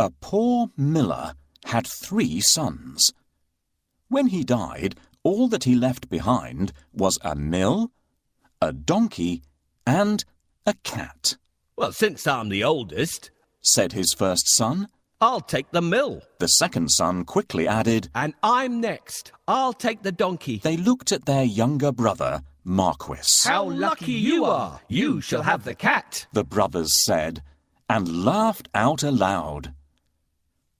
A poor miller had 3 sons. When he died, all that he left behind was a mill, a donkey, and a cat. "Well, since I'm the oldest," said his first son. "I'll take the mill." The second son quickly added, "And I'm next. I'll take the donkey." They looked at their younger brother, Marquis. "How lucky you are! You shall have the cat," the brothers said, and laughed out aloud.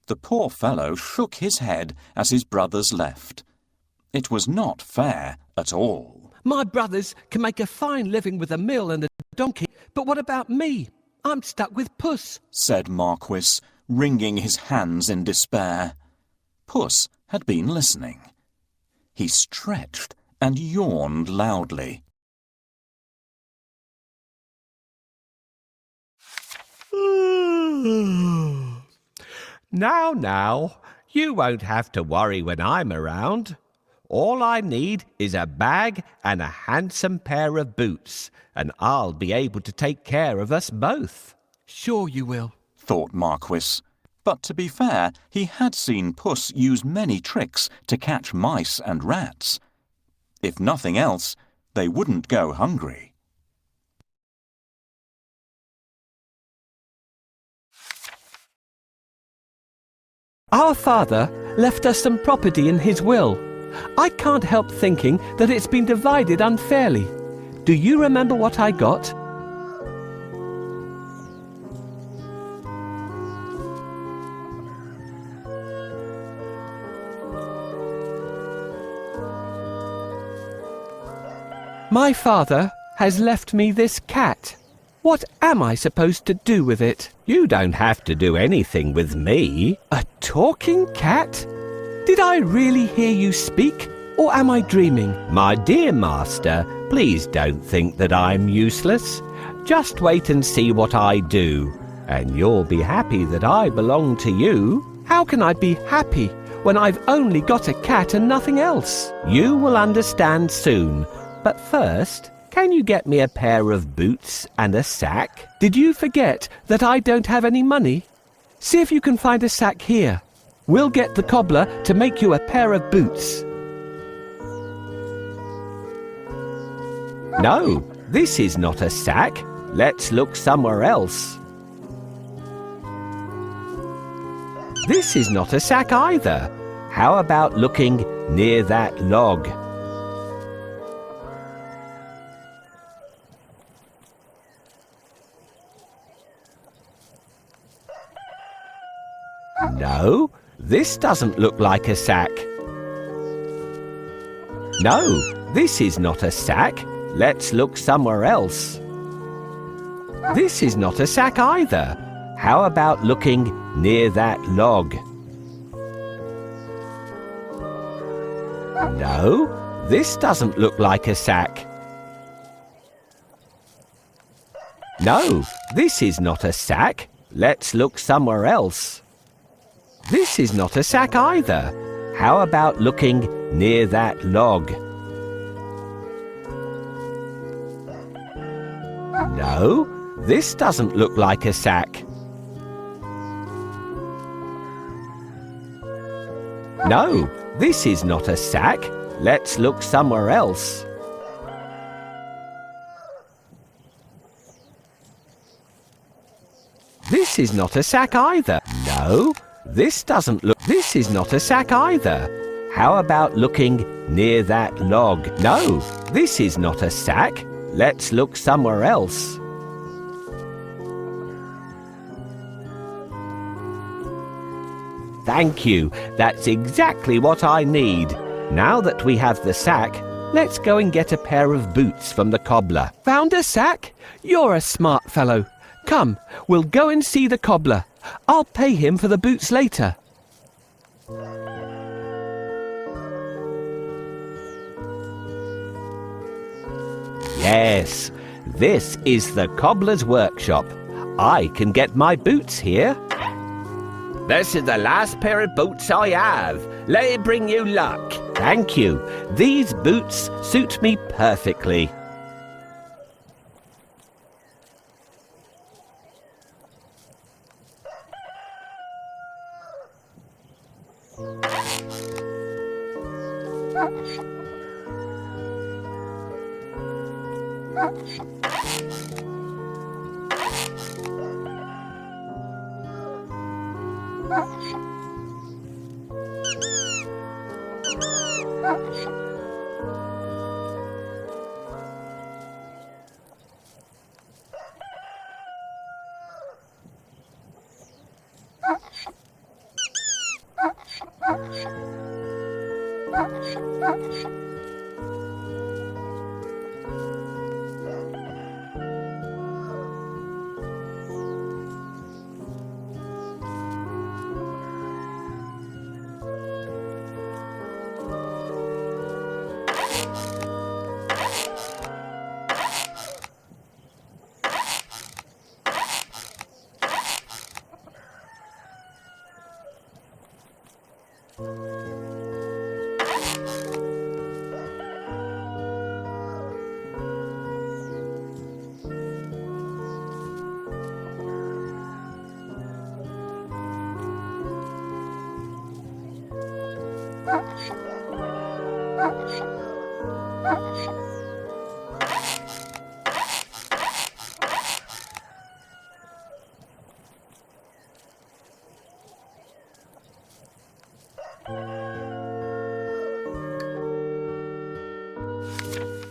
The poor fellow shook his head as his brothers left. It was not fair at all. "My brothers can make a fine living with a mill and a donkey, but what about me? I'm stuck with Puss," said Marquis, wringing his hands in despair. Puss had been listening. He stretched and yawned loudly. Now, you won't have to worry when I'm around. All I need is a bag and a handsome pair of boots, and I'll be able to take care of us both." "Sure you will," thought Marquis. But to be fair, he had seen Puss use many tricks to catch mice and rats. If nothing else, they wouldn't go hungry. Our father left us some property in his will. I can't help thinking that it's been divided unfairly. Do you remember what I got? My father has left me this cat. What am I supposed to do with it? You don't have to do anything with me. A talking cat? Did I really hear you speak, or am I dreaming? My dear master, please don't think that I'm useless. Just wait and see what I do, and you'll be happy that I belong to you. How can I be happy when I've only got a cat and nothing else? You will understand soon, but first, can you get me a pair of boots and a sack? Did you forget that I don't have any money? See if you can find a sack here. We'll get the cobbler to make you a pair of boots. No, this is not a sack. Let's look somewhere else. This is not a sack either. How about looking near that log? No, this doesn't look like a sack. No, this is not a sack. Let's look somewhere else. This is not a sack either. How about looking near that log? No, this doesn't look like a sack. No, this is not a sack. Let's look somewhere else. This is not a sack either. How about looking near that log? No, this doesn't look like a sack. No, this is not a sack. Let's look somewhere else. This is not a sack either. No, this doesn't look... This is not a sack either. How about looking near that log? No, this is not a sack. Let's look somewhere else. Thank you. That's exactly what I need. Now that we have the sack, let's go and get a pair of boots from the cobbler. Found a sack? You're a smart fellow. Come, we'll go and see the cobbler. I'll pay him for the boots later. Yes, this is the cobbler's workshop. I can get my boots here. This is the last pair of boots I have. Let it bring you luck. Thank you. These boots suit me perfectly.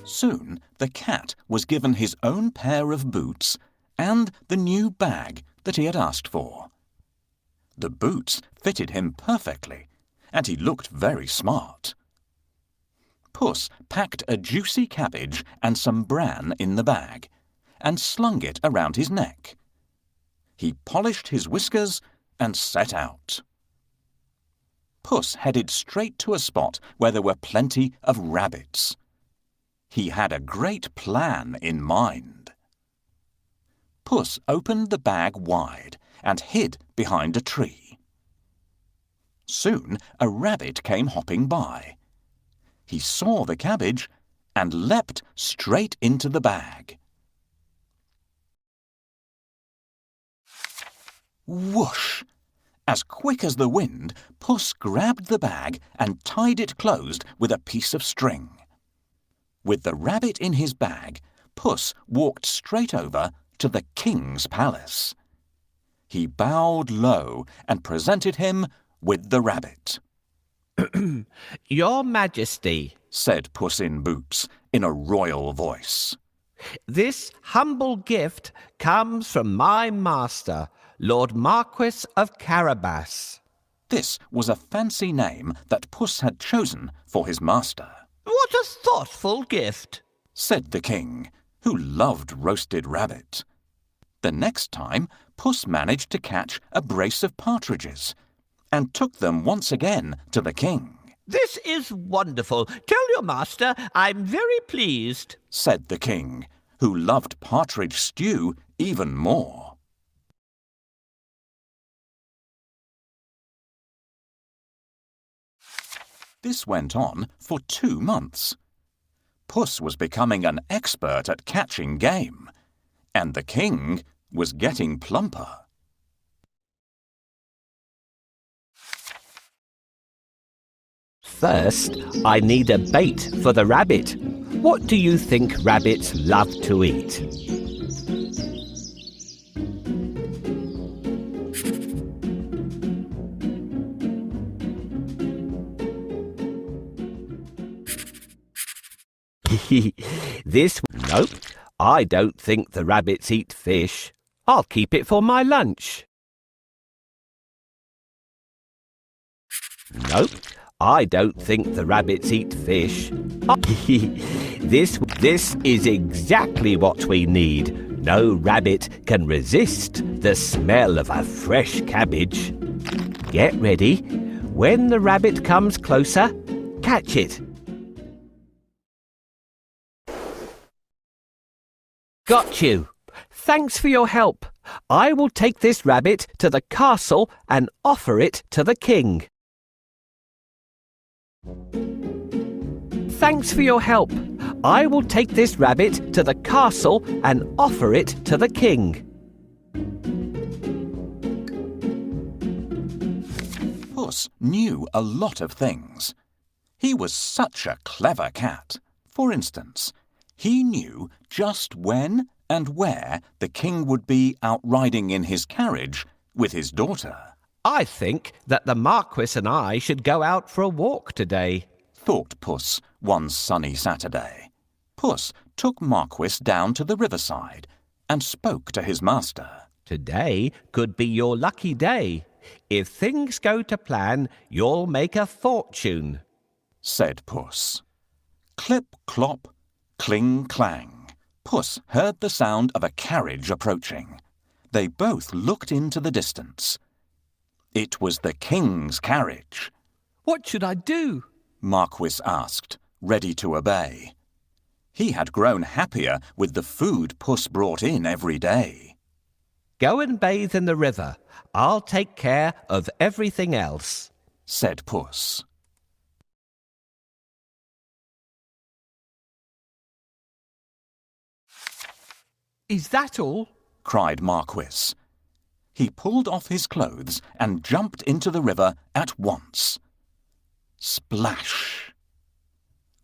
Soon the cat was given his own pair of boots and the new bag that he had asked for. The boots fitted him perfectly, and he looked very smart. Puss packed a juicy cabbage and some bran in the bag, and slung it around his neck. He polished his whiskers and set out. Puss headed straight to a spot where there were plenty of rabbits. He had a great plan in mind. Puss opened the bag wide and hid behind a tree. Soon a rabbit came hopping by. He saw the cabbage and leapt straight into the bag. Whoosh! As quick as the wind, Puss grabbed the bag and tied it closed with a piece of string. With the rabbit in his bag, Puss walked straight over to the king's palace. He bowed low and presented him with the rabbit. Your Majesty, said Puss in Boots in a royal voice. This humble gift comes from my master, Lord Marquis of Carabas. This was a fancy name that Puss had chosen for his master. What a thoughtful gift, said the king, who loved roasted rabbit. The next time, Puss managed to catch a brace of partridges and took them once again to the king. This is wonderful. Tell your master I'm very pleased, said the king, who loved partridge stew even more. This went on for 2 months. Puss was becoming an expert at catching game, and the king was getting plumper. First, I need a bait for the rabbit. What do you think rabbits love to eat? Nope, I don't think the rabbits eat fish. I'll keep it for my lunch. Nope, I don't think the rabbits eat fish. This is exactly what we need. No rabbit can resist the smell of a fresh cabbage. Get ready. When the rabbit comes closer, catch it. Got you. Thanks for your help. I will take this rabbit to the castle and offer it to the king. Thanks for your help. I will take this rabbit to the castle and offer it to the king. Puss knew a lot of things. He was such a clever cat. For instance, He knew just when and where the king would be out riding in his carriage with his daughter. I think that the Marquis and I should go out for a walk today, thought Puss one sunny Saturday. Puss took Marquis down to the riverside and spoke to his master. Today could be your lucky day. If things go to plan, you'll make a fortune, said Puss. Clip, clop, cling, clang. Puss heard the sound of a carriage approaching. They both looked into the distance. It was the king's carriage. What should I do? Marquis asked, ready to obey. He had grown happier with the food Puss brought in every day. Go and bathe in the river. I'll take care of everything else, said Puss. Is that all? cried Marquis. He pulled off his clothes and jumped into the river at once. Splash!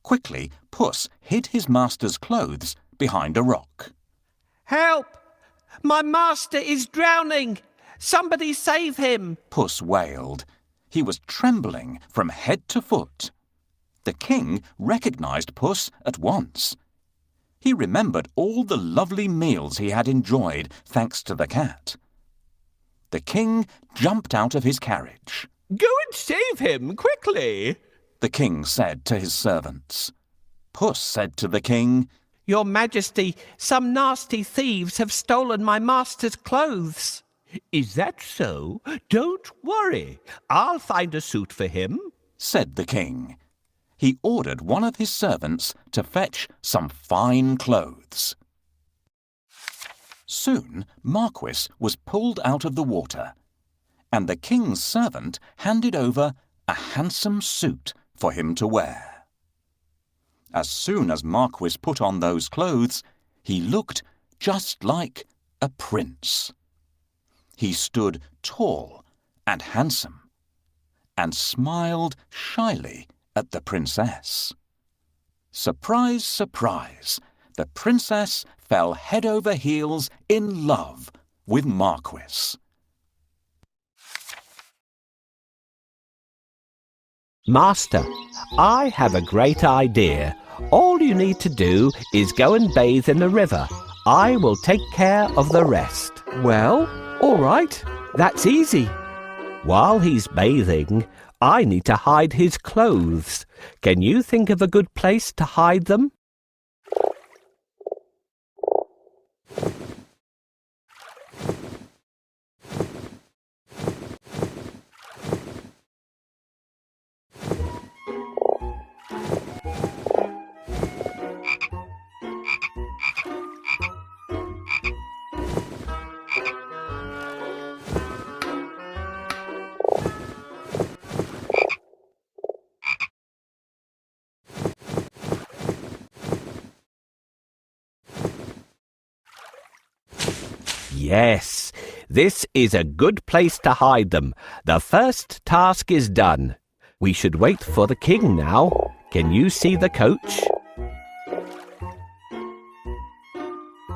Quickly, Puss hid his master's clothes behind a rock. Help! My master is drowning! Somebody save him! Puss wailed. He was trembling from head to foot. The king recognized Puss at once. He remembered all the lovely meals he had enjoyed thanks to the cat. The king jumped out of his carriage. Go and save him, quickly, the king said to his servants. Puss said to the king, Your Majesty, some nasty thieves have stolen my master's clothes. Is that so? Don't worry. I'll find a suit for him, said the king. He ordered one of his servants to fetch some fine clothes. Soon Marquis was pulled out of the water, and the king's servant handed over a handsome suit for him to wear. As soon as Marquis put on those clothes, he looked just like a prince. He stood tall and handsome, and smiled shyly at the princess. Surprise, surprise, the princess fell head over heels in love with Marquis. Master, I have a great idea. All you need to do is go and bathe in the river. I will take care of the rest. Well, all right. That's easy. While he's bathing, I need to hide his clothes. Can you think of a good place to hide them? Yes, this is a good place to hide them. The first task is done. We should wait for the king now. Can you see the coach?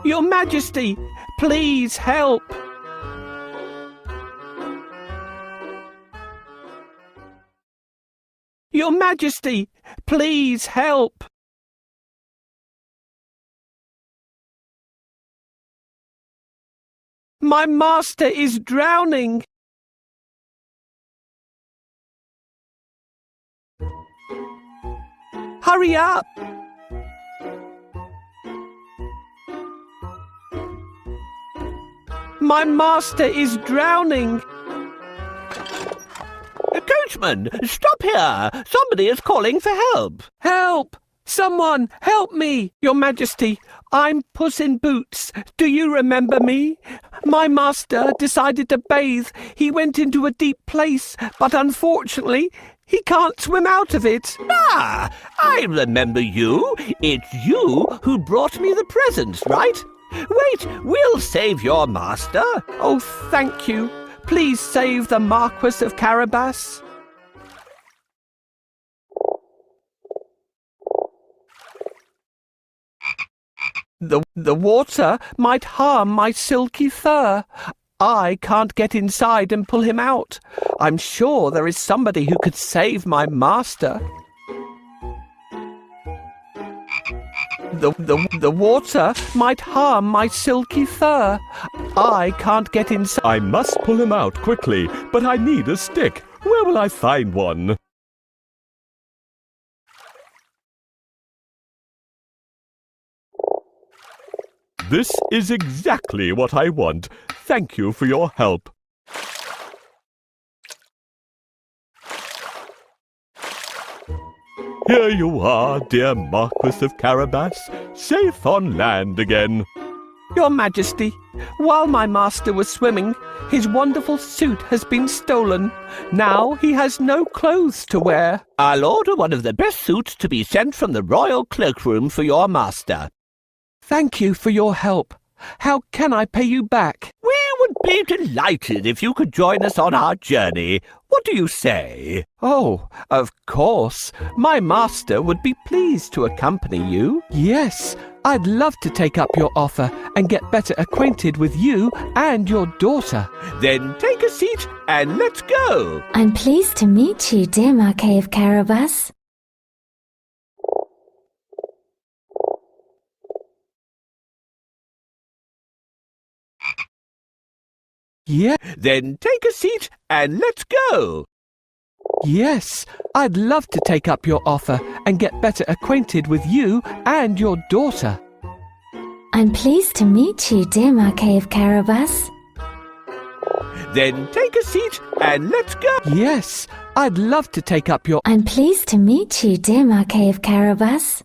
Your Majesty, please help! Your Majesty, please help! My master is drowning! Hurry up! My master is drowning! Coachman, stop here! Somebody is calling for help! Help! Someone, help me! Your Majesty, I'm Puss in Boots. Do you remember me? My master decided to bathe. He went into a deep place, but unfortunately, he can't swim out of it. Ah, I remember you. It's you who brought me the presents, right? Wait, we'll save your master. Oh, thank you. Please save the Marquis of Carabas. The water might harm my silky fur. I can't get inside and pull him out. I'm sure there is somebody who could save my master. The water might harm my silky fur. I can't get inside. I must pull him out quickly, but I need a stick. Where will I find one? This is exactly what I want. Thank you for your help. Here you are, dear Marquis of Carabas, safe on land again. Your Majesty, while my master was swimming, his wonderful suit has been stolen. Now he has no clothes to wear. I'll order one of the best suits to be sent from the royal cloakroom for your master. Thank you for your help. How can I pay you back? We would be delighted if you could join us on our journey. What do you say? Oh, of course. My master would be pleased to accompany you. Yes, I'd love to take up your offer and get better acquainted with you and your daughter. Then take a seat and let's go. I'm pleased to meet you, dear Marquis of Carabas. Yeah. Then take a seat and let's go. Yes, I'd love to take up your offer and get better acquainted with you and your daughter. I'm pleased to meet you, dear Marquis of Carabas. Then take a seat and let's go. Yes, I'd love to take up your... I'm pleased to meet you, dear Marquis of Carabas.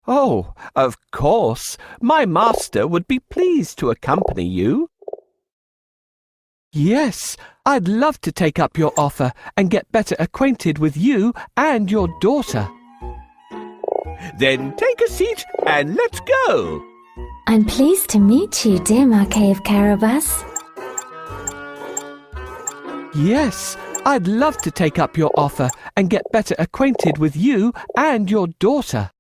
Oh, of course. My master would be pleased to accompany you. Yes, I'd love to take up your offer and get better acquainted with you and your daughter. Then take a seat and let's go. I'm pleased to meet you, dear Marquis of Carabas. Yes, I'd love to take up your offer and get better acquainted with you and your daughter.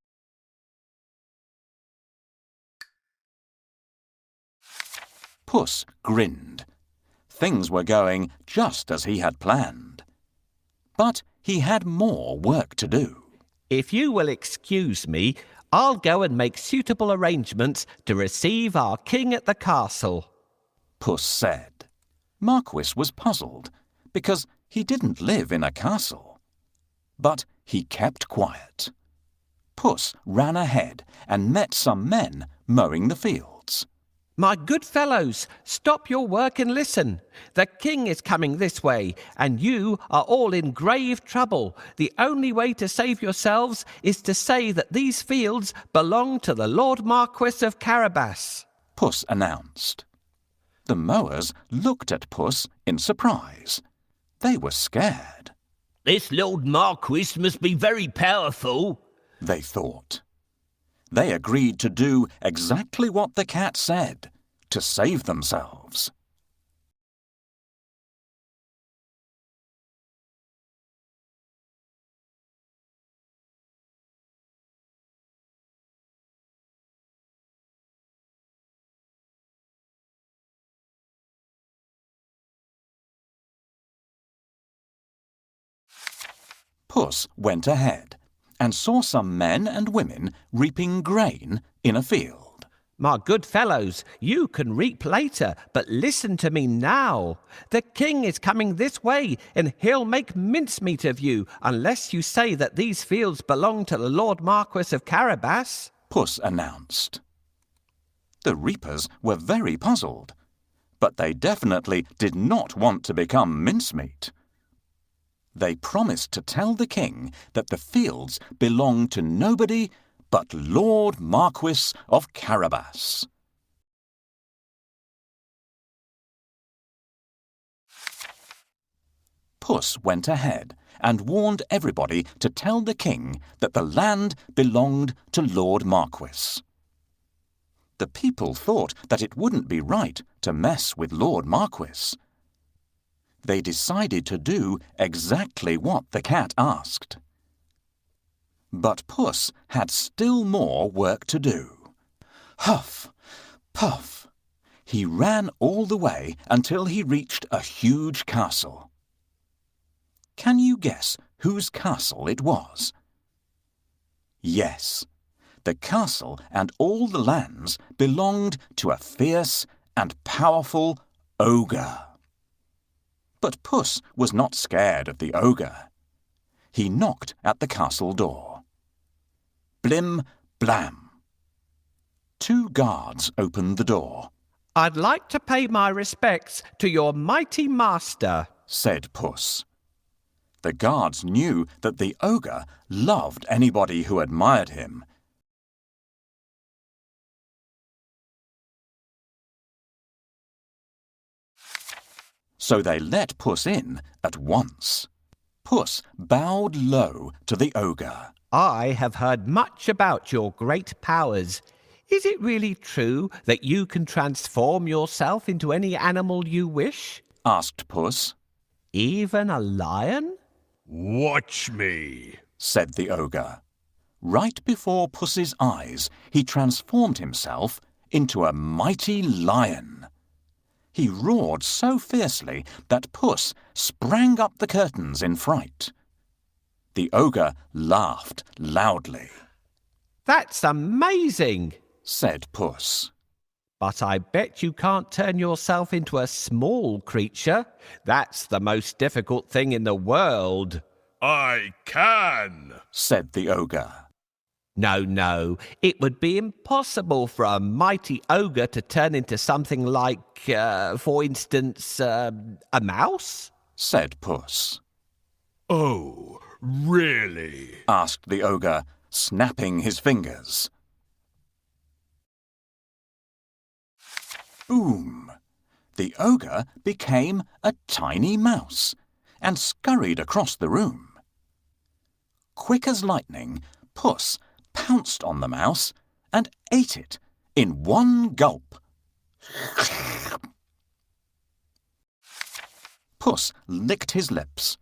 Puss grinned. Things were going just as he had planned. But he had more work to do. If you will excuse me, I'll go and make suitable arrangements to receive our king at the castle. Puss said. Marquis was puzzled because he didn't live in a castle. But he kept quiet. Puss ran ahead and met some men mowing the fields. My good fellows, stop your work and listen. The king is coming this way, and you are all in grave trouble. The only way to save yourselves is to say that these fields belong to the Lord Marquis of Carabas. Puss announced. The mowers looked at Puss in surprise. They were scared. This Lord Marquis must be very powerful, they thought. They agreed to do exactly what the cat said, to save themselves. Puss went ahead and saw some men and women reaping grain in a field. My good fellows, you can reap later, but listen to me now. The king is coming this way, and he'll make mincemeat of you unless you say that these fields belong to the Lord Marquis of Carabas. Puss announced. The reapers were very puzzled, but they definitely did not want to become mincemeat. They promised to tell the king that the fields belonged to nobody but Lord Marquis of Carabas. Puss went ahead and warned everybody to tell the king that the land belonged to Lord Marquis. The people thought that it wouldn't be right to mess with Lord Marquis. They decided to do exactly what the cat asked. But Puss had still more work to do. Huff, puff. He ran all the way until he reached a huge castle. Can you guess whose castle it was? Yes, the castle and all the lands belonged to a fierce and powerful ogre. But Puss was not scared of the ogre. He knocked at the castle door. Blim, blam. 2 guards opened the door. I'd like to pay my respects to your mighty master, said Puss. The guards knew that the ogre loved anybody who admired him. So they let Puss in at once. Puss bowed low to the ogre. I have heard much about your great powers. Is it really true that you can transform yourself into any animal you wish? Asked Puss. Even a lion? Watch me, said the ogre. Right before Puss's eyes, he transformed himself into a mighty lion. He roared so fiercely that Puss sprang up the curtains in fright. The ogre laughed loudly. That's amazing, said Puss. but I bet you can't turn yourself into a small creature. That's the most difficult thing in the world. I can, said the ogre. No, it would be impossible for a mighty ogre to turn into something like, for instance, a mouse? Said Puss. Oh, really? Asked the ogre, snapping his fingers. Boom! The ogre became a tiny mouse and scurried across the room. Quick as lightning, Puss pounced on the mouse and ate it in one gulp. Puss licked his lips.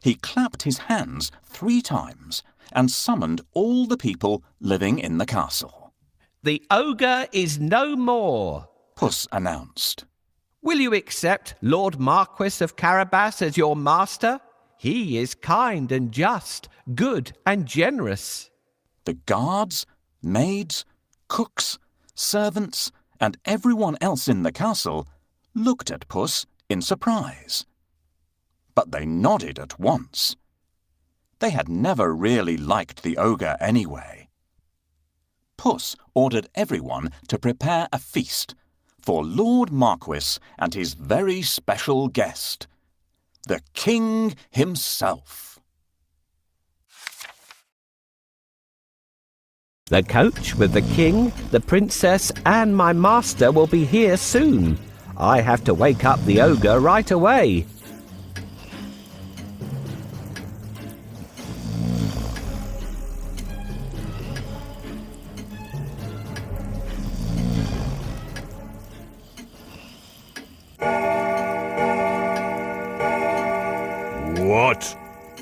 He clapped his hands 3 times and summoned all the people living in the castle. The ogre is no more, Puss announced. Will you accept Lord Marquis of Carabas as your master? He is kind and just, good and generous. The guards, maids, cooks, servants, and everyone else in the castle looked at Puss in surprise. But they nodded at once. They had never really liked the ogre anyway. Puss ordered everyone to prepare a feast for Lord Marquis and his very special guest, the King himself. The coach with the king, the princess, and my master will be here soon. I have to wake up the ogre right away. What?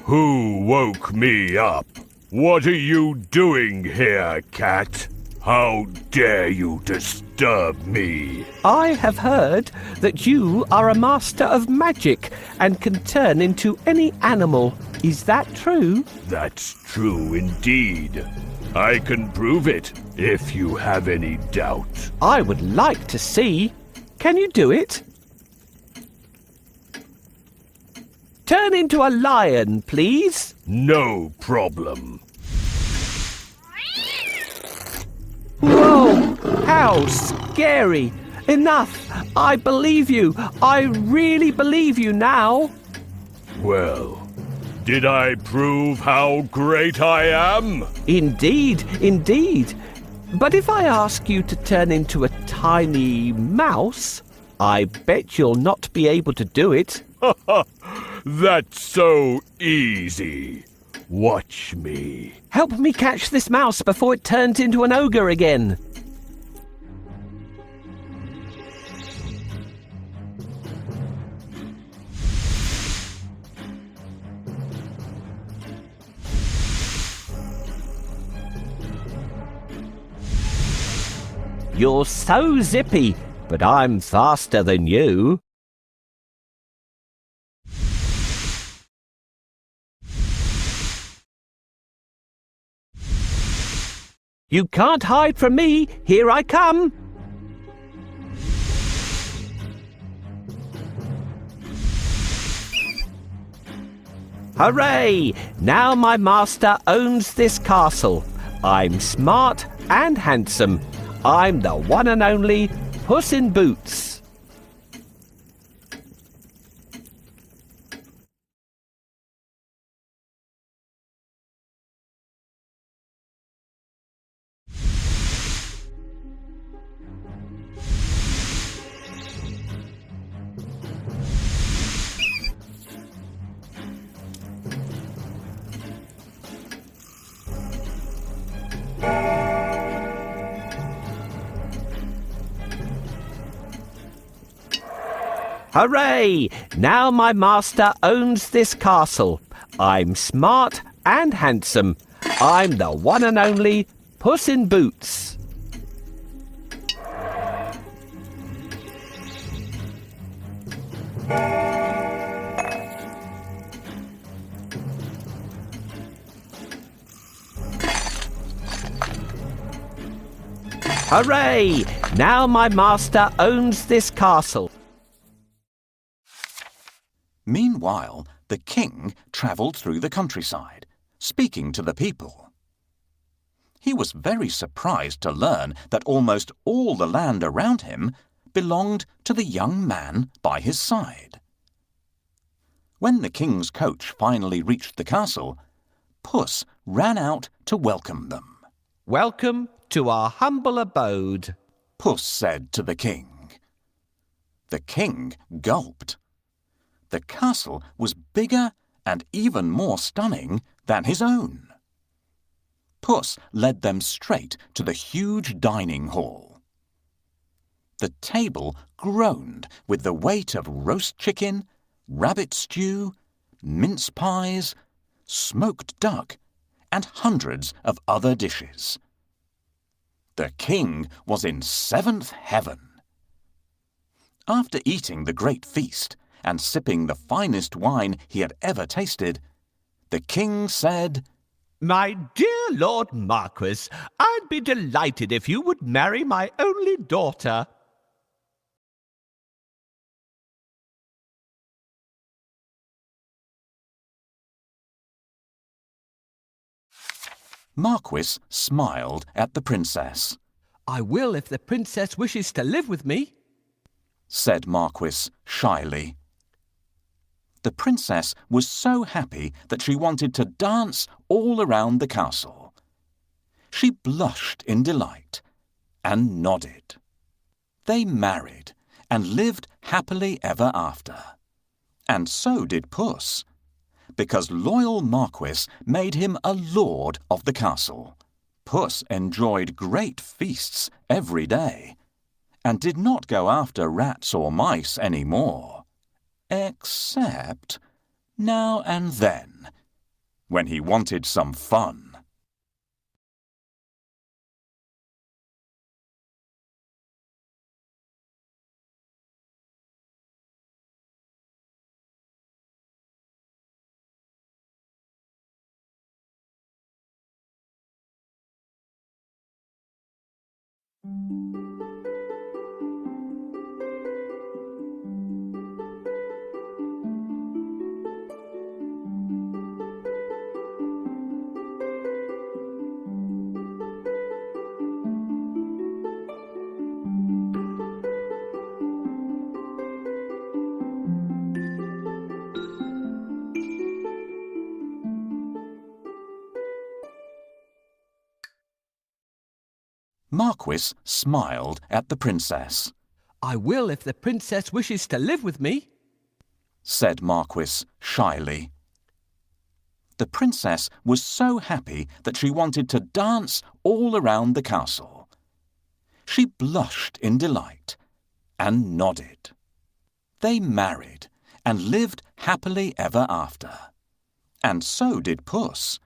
Who woke me up? What are you doing here, cat? How dare you disturb me? I have heard that you are a master of magic and can turn into any animal. Is that true? That's true indeed. I can prove it if you have any doubt. I would like to see. Can you do it? Turn into a lion, please. No problem. Whoa! How scary! Enough! I believe you! I really believe you now! Well, did I prove how great I am? Indeed, indeed. But if I ask you to turn into a tiny mouse, I bet you'll not be able to do it. That's so easy. Watch me. Help me catch this mouse before it turns into an ogre again. You're so zippy, but I'm faster than you. You can't hide from me. Here I come. Hooray! Now my master owns this castle. I'm smart and handsome. I'm the one and only Puss in Boots. Hooray! Now my master owns this castle. I'm smart and handsome. I'm the one and only Puss in Boots. Hooray! Now my master owns this castle. Meanwhile, the king travelled through the countryside, speaking to the people. He was very surprised to learn that almost all the land around him belonged to the young man by his side. When the king's coach finally reached the castle, Puss ran out to welcome them. Welcome to our humble abode, Puss said to the king. The king gulped. The castle was bigger and even more stunning than his own. Puss led them straight to the huge dining hall. The table groaned with the weight of roast chicken, rabbit stew, mince pies, smoked duck, and hundreds of other dishes. The king was in seventh heaven. After eating the great feast and sipping the finest wine he had ever tasted, the king said, My dear Lord Marquis, I'd be delighted if you would marry my only daughter. Marquis smiled at the princess. I will if the princess wishes to live with me, said Marquis shyly. The princess was so happy that she wanted to dance all around the castle. She blushed in delight and nodded. They married and lived happily ever after. And so did Puss, because loyal Marquis made him a lord of the castle. Puss enjoyed great feasts every day and did not go after rats or mice any more, except now and then, when he wanted some fun. Marquis smiled at the princess. I will if the princess wishes to live with me, said Marquis shyly. The princess was so happy that she wanted to dance all around the castle. She blushed in delight and nodded. They married and lived happily ever after. And so did Puss,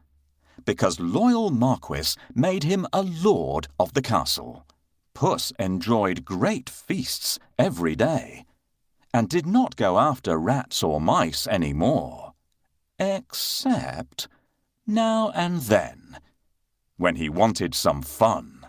because loyal Marquis made him a lord of the castle. Puss enjoyed great feasts every day, and did not go after rats or mice any more, except now and then, when he wanted some fun.